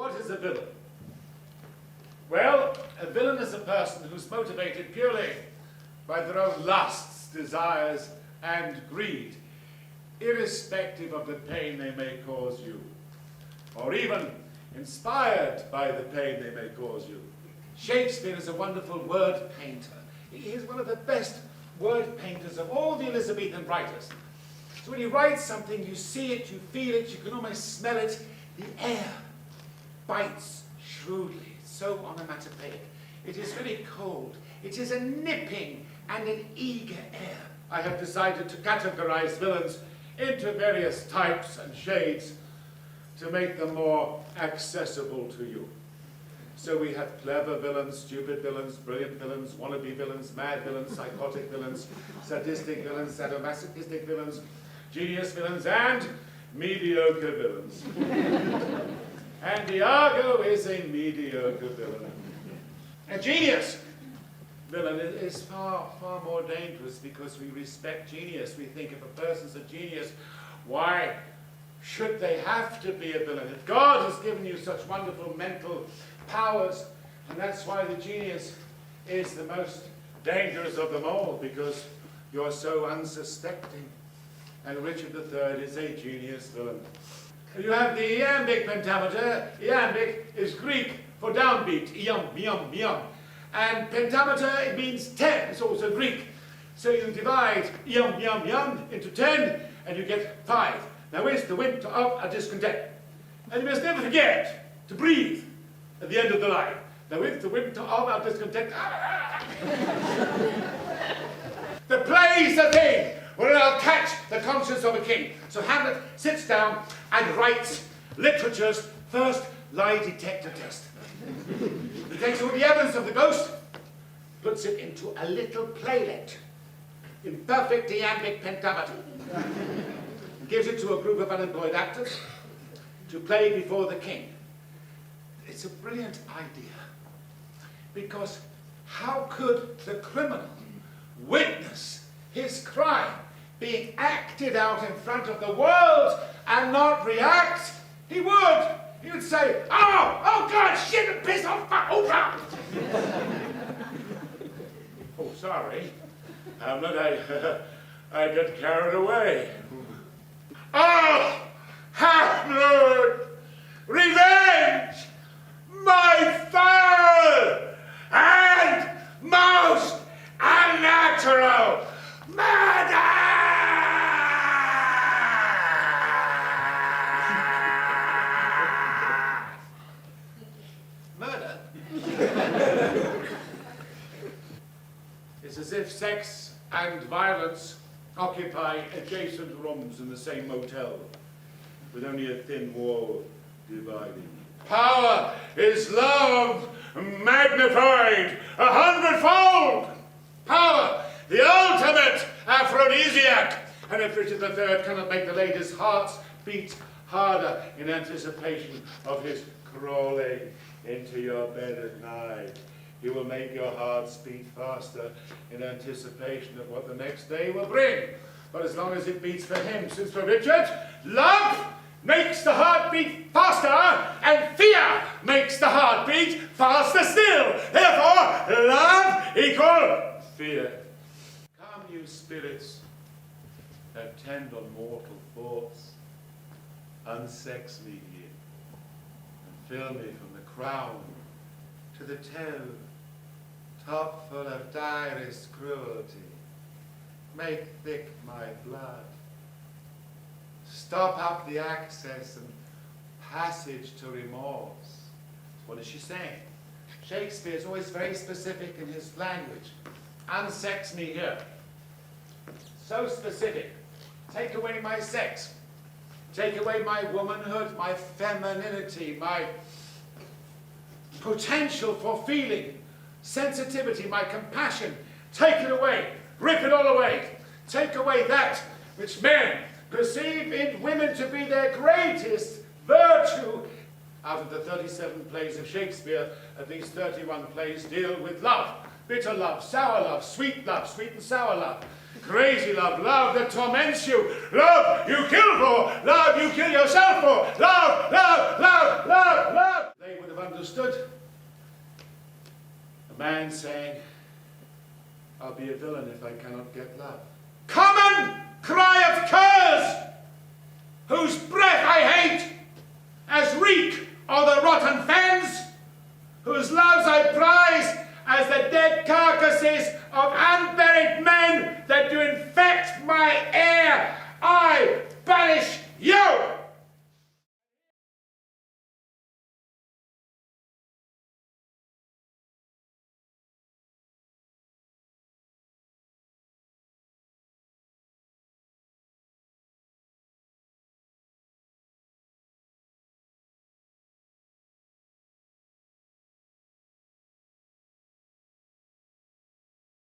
What is a villain? Well, a villain is a person who's motivated purely by their own lusts, desires, and greed, irrespective of the pain they may cause you, or even inspired by the pain they may cause you. Shakespeare is a wonderful word painter. He is one of the best word painters of all the Elizabethan writers. So when he writes something, you see it, you feel it, you can almost smell it. The air bites shrewdly, so onomatopoeic. It is very cold. It is a nipping and an eager air. I have decided to categorize villains into various types and shades to make them more accessible to you. So we have clever villains, stupid villains, brilliant villains, wannabe villains, mad villains, psychotic villains, sadistic villains, sadomasochistic villains, genius villains, and mediocre villains. And Iago is a mediocre villain. A genius villain is far, far more dangerous because we respect genius. We think if a person's a genius, why should they have to be a villain? If God has given you such wonderful mental powers, and that's why the genius is the most dangerous of them all, because you're so unsuspecting. And Richard III is a genius villain. You have the iambic pentameter. Iambic is Greek for downbeat, iam, iam, iam. And pentameter, it means 10, it's also Greek. So you divide iam, iam, iam into 10, and you get 5. Now where's the winter of a discontent? And you must never forget to breathe at the end of the line. Now with the winter of our discontent. The play's the thing where I'll catch the conscience of a king. So Hamlet sits down and writes literature's first lie detector test. He takes all the evidence of the ghost, puts it into a little playlet in perfect iambic pentameter, and gives it to a group of unemployed actors to play before the king. It's a brilliant idea, because how could the criminal witness his crime being acted out in front of the world and not react? He would. He would say, oh God, shit and piss, oh fuck, oh fuck. Oh, sorry. Hamlet, I got carried away. Oh, Hamlet, revenge, my foul and most unnatural murder! Murder? It's as if sex and violence occupy adjacent rooms in the same motel, with only a thin wall dividing. Power is love magnified 100-fold. Power, the ultimate aphrodisiac. And if Richard III cannot make the ladies' hearts beat harder in anticipation of his crawling into your bed at night, he will make your hearts beat faster in anticipation of what the next day will bring. But as long as it beats for him, since for Richard, love makes the heart beat faster, and fear makes the heart beat faster still. Therefore, love equal fear. Come, you spirits that tend on mortal thoughts, unsex me here, and fill me from the crown to the toe, top full of direst cruelty. Make thick my blood. Stop up the access and passage to remorse. What is she saying? Shakespeare is always very specific in his language. Unsex me here. So specific. Take away my sex. Take away my womanhood, my femininity, my potential for feeling, sensitivity, my compassion. Take it away. Rip it all away. Take away that which men perceive in women to be their greatest virtue. Out of the 37 plays of Shakespeare, at least 31 plays deal with love. Bitter love, sour love, sweet and sour love. Crazy love, love that torments you, love you kill for, love you kill yourself for, love, love, love, love, love. understood? A man saying, I'll be a villain if I cannot get love. Common cry of curs, whose breath I hate, as reek o' the rotten fens, whose loves I prize as the dead carcasses of unburied men that do infect my air. I banish you!